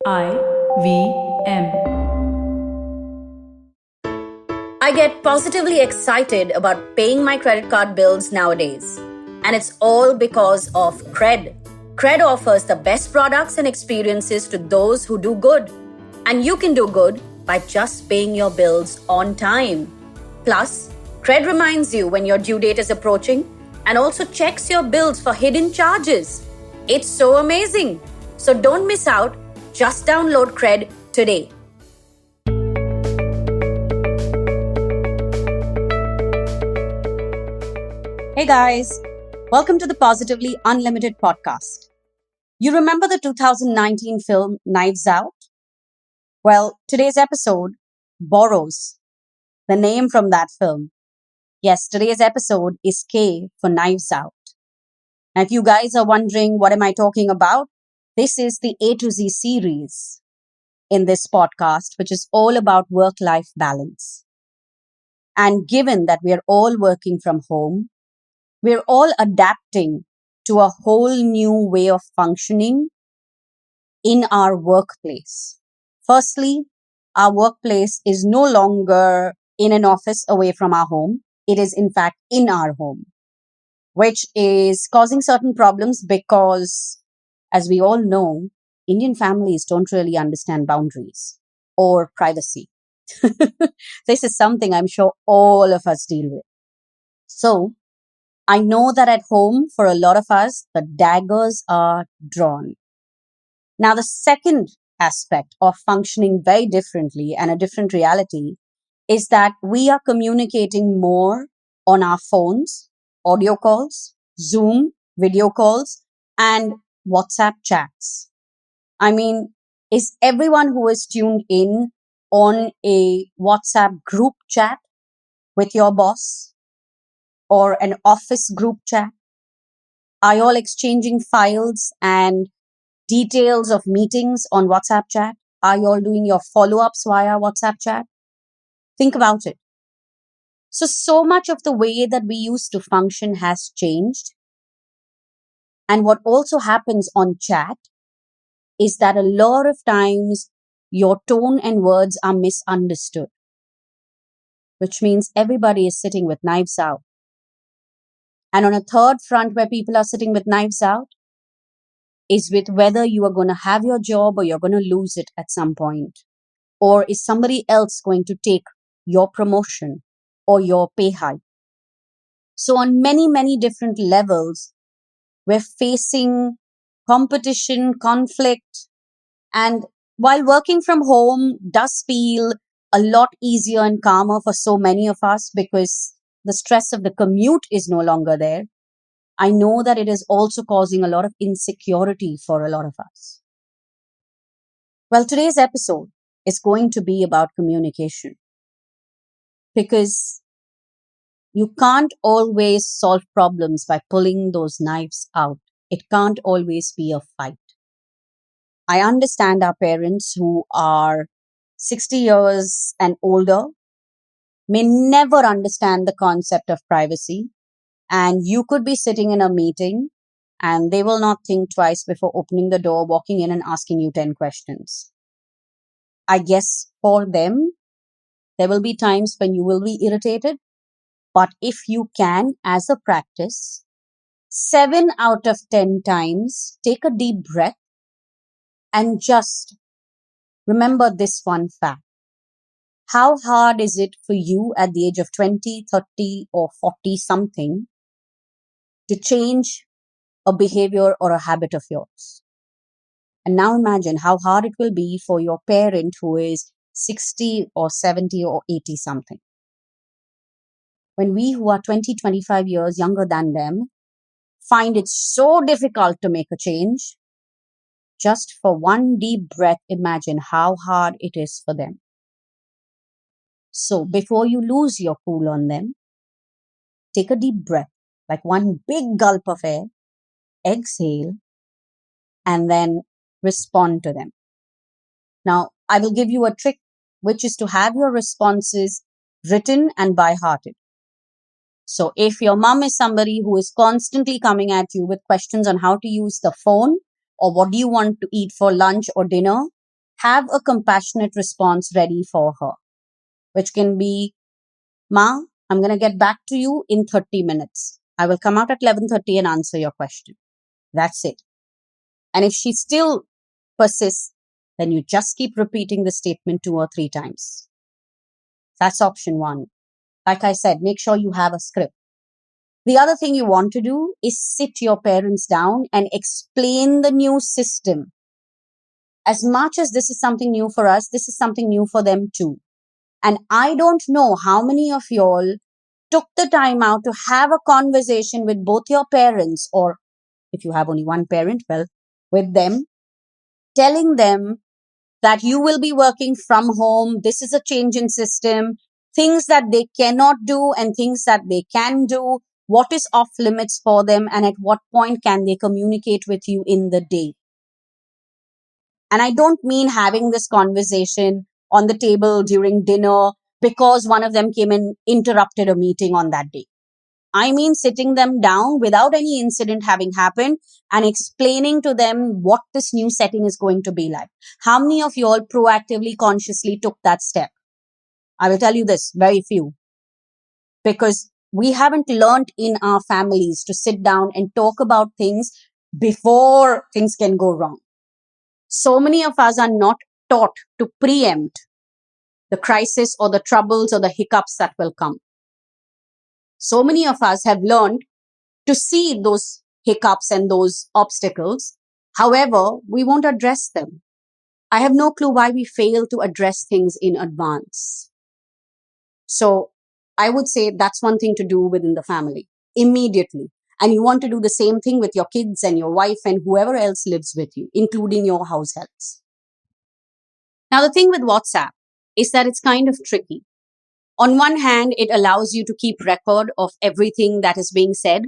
IVM. I get positively excited about paying my credit card bills nowadays. And it's all because of Cred. Cred offers the best products and experiences to those who do good. And you can do good by just paying your bills on time. Plus, Cred reminds you when your due date is approaching and also checks your bills for hidden charges. It's so amazing. So don't miss out. Just download Cred today. Hey guys, welcome to the Positively Unlimited podcast. You remember the 2019 film Knives Out? Well, today's episode borrows the name from that film. Yes, today's episode is K for Knives Out. Now, if you guys are wondering what am I talking about, this is the A to Z series in this podcast, which is all about work-life balance. And given that we are all working from home, we're all adapting to a whole new way of functioning in our workplace. Firstly, our workplace is no longer in an office away from our home. It is in fact in our home, which is causing certain problems because, as we all know, Indian families don't really understand boundaries or privacy. This is something I'm sure all of us deal with. So, I know that at home, for a lot of us, the daggers are drawn. Now, the second aspect of functioning very differently and a different reality is that we are communicating more on our phones, audio calls, Zoom, video calls, and WhatsApp chats. I mean, is everyone who is tuned in on a WhatsApp group chat with your boss or an office group chat? Are you all exchanging files and details of meetings on WhatsApp chat? Are you all doing your follow-ups via WhatsApp chat? Think about it. So much of the way that we used to function has changed. And what also happens on chat is that a lot of times your tone and words are misunderstood, which means everybody is sitting with knives out. And on a third front where people are sitting with knives out is with whether you are going to have your job or you're going to lose it at some point. Or is somebody else going to take your promotion or your pay hike? So on many, many different levels, we're facing competition, conflict, and while working from home does feel a lot easier and calmer for so many of us because the stress of the commute is no longer there, I know that it is also causing a lot of insecurity for a lot of us. Well, today's episode is going to be about communication because you can't always solve problems by pulling those knives out. It can't always be a fight. I understand our parents who are 60 years and older may never understand the concept of privacy. And you could be sitting in a meeting and they will not think twice before opening the door, walking in and asking you 10 questions. I guess for them, there will be times when you will be irritated. But if you can, as a practice, 7 out of 10 times, take a deep breath and just remember this one fact. How hard is it for you at the age of 20, 30, or 40 something to change a behavior or a habit of yours? And now imagine how hard it will be for your parent who is 60 or 70 or 80 something. When we who are 20, 25 years younger than them find it so difficult to make a change, just for one deep breath, imagine how hard it is for them. So before you lose your cool on them, take a deep breath, like one big gulp of air, exhale, and then respond to them. Now, I will give you a trick, which is to have your responses written and by hearted. So if your mom is somebody who is constantly coming at you with questions on how to use the phone or what do you want to eat for lunch or dinner, have a compassionate response ready for her, which can be, Ma, I'm going to get back to you in 30 minutes. I will come out at 11:30 and answer your question. That's it. And if she still persists, then you just keep repeating the statement 2 or 3 times. That's option one. Like I said, make sure you have a script. The other thing you want to do is sit your parents down and explain the new system. As much as this is something new for us, this is something new for them too. And I don't know how many of y'all took the time out to have a conversation with both your parents, or if you have only one parent, well, with them, telling them that you will be working from home. This is a change in system, things that they cannot do and things that they can do, what is off limits for them, and at what point can they communicate with you in the day. And I don't mean having this conversation on the table during dinner because one of them came and interrupted a meeting on that day. I mean sitting them down without any incident having happened and explaining to them what this new setting is going to be like. How many of you all proactively, consciously took that step? I will tell you this, very few. Because we haven't learned in our families to sit down and talk about things before things can go wrong. So many of us are not taught to preempt the crisis or the troubles or the hiccups that will come. So many of us have learned to see those hiccups and those obstacles. However, we won't address them. I have no clue why we fail to address things in advance. So I would say that's one thing to do within the family immediately. And you want to do the same thing with your kids and your wife and whoever else lives with you, including your house helps. Now, the thing with WhatsApp is that it's kind of tricky. On one hand, it allows you to keep record of everything that is being said.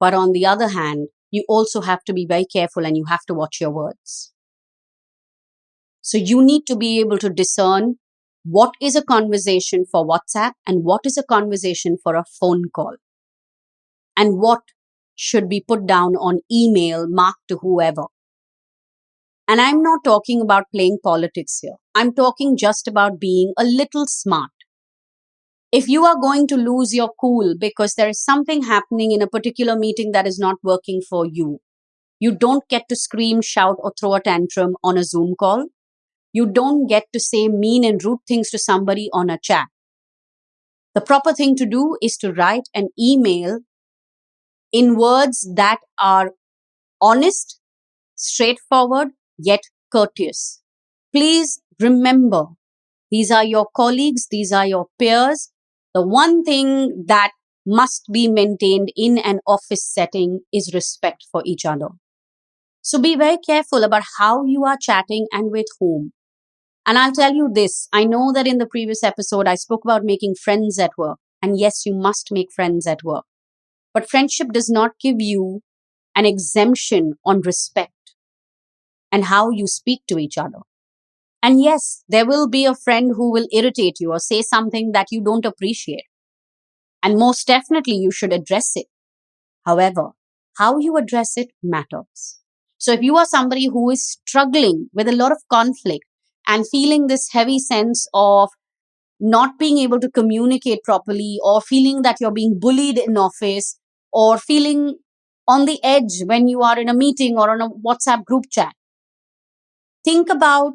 But on the other hand, you also have to be very careful and you have to watch your words. So you need to be able to discern what is a conversation for WhatsApp and what is a conversation for a phone call. And what should be put down on email marked to whoever. And I'm not talking about playing politics here. I'm talking just about being a little smart. If you are going to lose your cool because there is something happening in a particular meeting that is not working for you, you don't get to scream, shout, or throw a tantrum on a Zoom call. You don't get to say mean and rude things to somebody on a chat. The proper thing to do is to write an email in words that are honest, straightforward, yet courteous. Please remember, these are your colleagues, these are your peers. The one thing that must be maintained in an office setting is respect for each other. So be very careful about how you are chatting and with whom. And I'll tell you this, I know that in the previous episode, I spoke about making friends at work. And yes, you must make friends at work. But friendship does not give you an exemption on respect and how you speak to each other. And yes, there will be a friend who will irritate you or say something that you don't appreciate. And most definitely, you should address it. However, how you address it matters. So if you are somebody who is struggling with a lot of conflict and feeling this heavy sense of not being able to communicate properly, or feeling that you're being bullied in office, or feeling on the edge when you are in a meeting or on a WhatsApp group chat, think about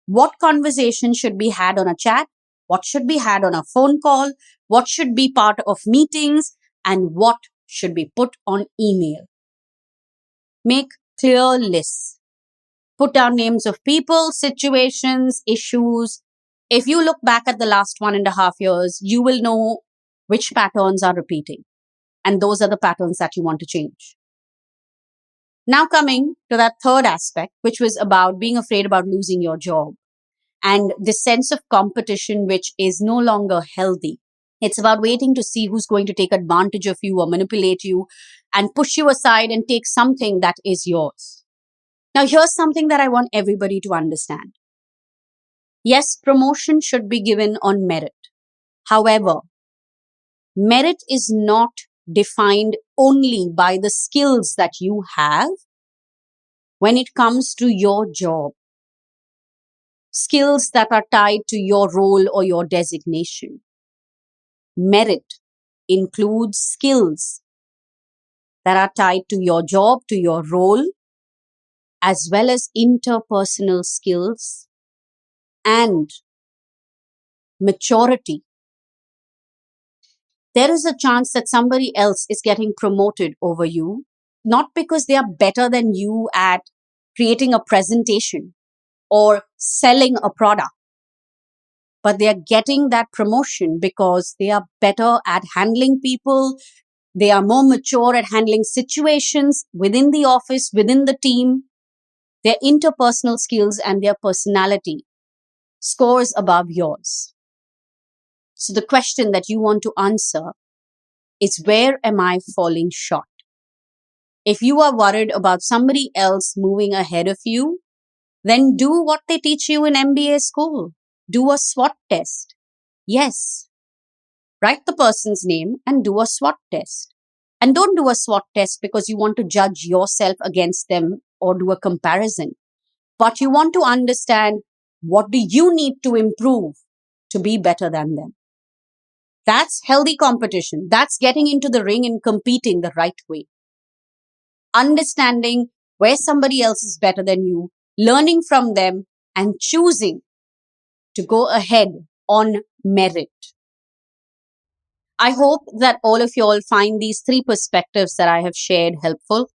what conversation should be had on a chat, what should be had on a phone call, what should be part of meetings, and what should be put on email. Make clear lists. Put down names of people, situations, issues. If you look back at the last 1.5 years, you will know which patterns are repeating. And those are the patterns that you want to change. Now coming to that third aspect, which was about being afraid about losing your job and the sense of competition, which is no longer healthy. It's about waiting to see who's going to take advantage of you or manipulate you and push you aside and take something that is yours. Now, here's something that I want everybody to understand. Yes, promotion should be given on merit. However, merit is not defined only by the skills that you have when it comes to your job. skills that are tied to your role or your designation. Merit includes skills that are tied to your job, to your role, as well as interpersonal skills and maturity. There is a chance that somebody else is getting promoted over you, not because they are better than you at creating a presentation or selling a product, but they are getting that promotion because they are better at handling people. They are more mature at handling situations within the office, within the team. Their interpersonal skills and their personality scores above yours. So the question that you want to answer is, where am I falling short? If you are worried about somebody else moving ahead of you, then do what they teach you in MBA school. Do a SWOT test. Yes. Write the person's name and do a SWOT test. And don't do a SWOT test because you want to judge yourself against them or do a comparison. But you want to understand, what do you need to improve to be better than them? That's healthy competition. That's getting into the ring and competing the right way. Understanding where somebody else is better than you, learning from them, and choosing to go ahead on merit. I hope that all of you all find these 3 perspectives that I have shared helpful.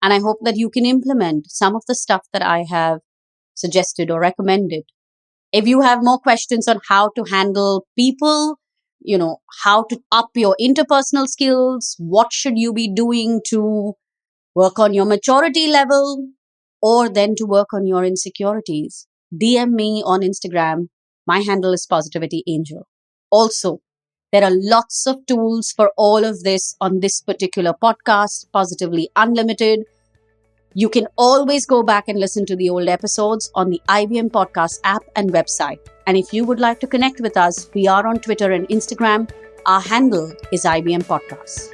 And I hope that you can implement some of the stuff that I have suggested or recommended. If you have more questions on how to handle people, how to up your interpersonal skills, what should you be doing to work on your maturity level, or then to work on your insecurities, DM me on Instagram. My handle is Positivity Angel. Also, there are lots of tools for all of this on this particular podcast, Positively Unlimited. You can always go back and listen to the old episodes on the IBM Podcast app and website. And if you would like to connect with us, we are on Twitter and Instagram. Our handle is IBM Podcast.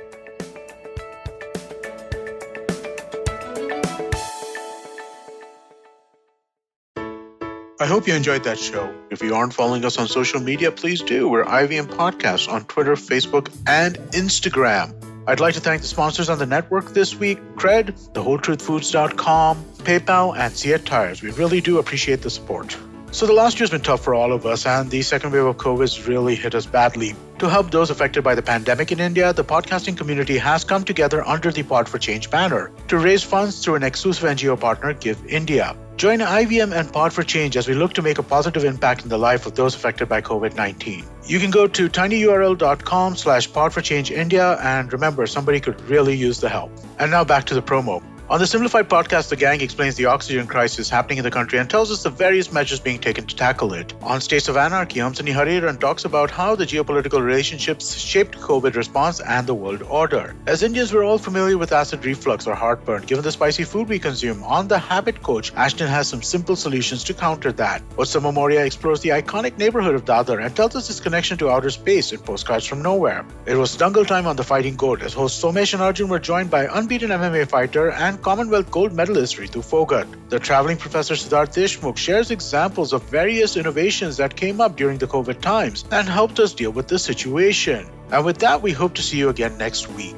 I hope you enjoyed that show. If you aren't following us on social media, please do. We're IVM Podcasts on Twitter, Facebook, and Instagram. I'd like to thank the sponsors on the network this week: Cred, thewholetruthfoods.com, PayPal, and Seat Tires. We really do appreciate the support. So the last year's been tough for all of us, and the second wave of COVID really hit us badly. To help those affected by the pandemic in India, the podcasting community has come together under the Pod for Change banner to raise funds through an exclusive NGO partner, Give India. Join IVM and Pod for Change as we look to make a positive impact in the life of those affected by COVID-19. You can go to tinyurl.com/podforchangeindia, and remember, somebody could really use the help. And now back to the promo. On the Simplified podcast, the gang explains the oxygen crisis happening in the country and tells us the various measures being taken to tackle it. On States of Anarchy, Hamsani Hariharan talks about how the geopolitical relationships shaped COVID response and the world order. As Indians, we're all familiar with acid reflux or heartburn, given the spicy food we consume. On The Habit Coach, Ashton has some simple solutions to counter that. Vatsama Moria explores the iconic neighborhood of Dadar and tells us its connection to outer space in Postcards from Nowhere. It was Dangle time on The Fighting Goat, as hosts Somesh and Arjun were joined by unbeaten MMA fighter and Commonwealth gold medalist Ritu Fogart. The traveling professor Siddharth Deshmukh shares examples of various innovations that came up during the COVID times and helped us deal with the situation. And with that, we hope to see you again next week.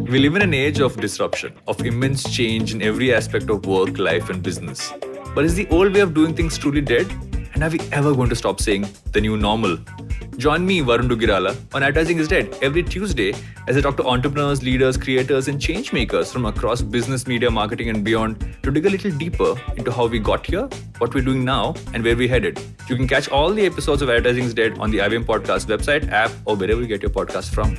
We live in an age of disruption, of immense change in every aspect of work, life, and business. But is the old way of doing things truly dead? And are we ever going to stop saying the new normal? Join me, Varun Dugirala, on Advertising is Dead every Tuesday as I talk to entrepreneurs, leaders, creators, and change makers from across business, media, marketing, and beyond to dig a little deeper into how we got here, what we're doing now, and where we're headed. You can catch all the episodes of Advertising is Dead on the IBM Podcast website, app, or wherever you get your podcast from.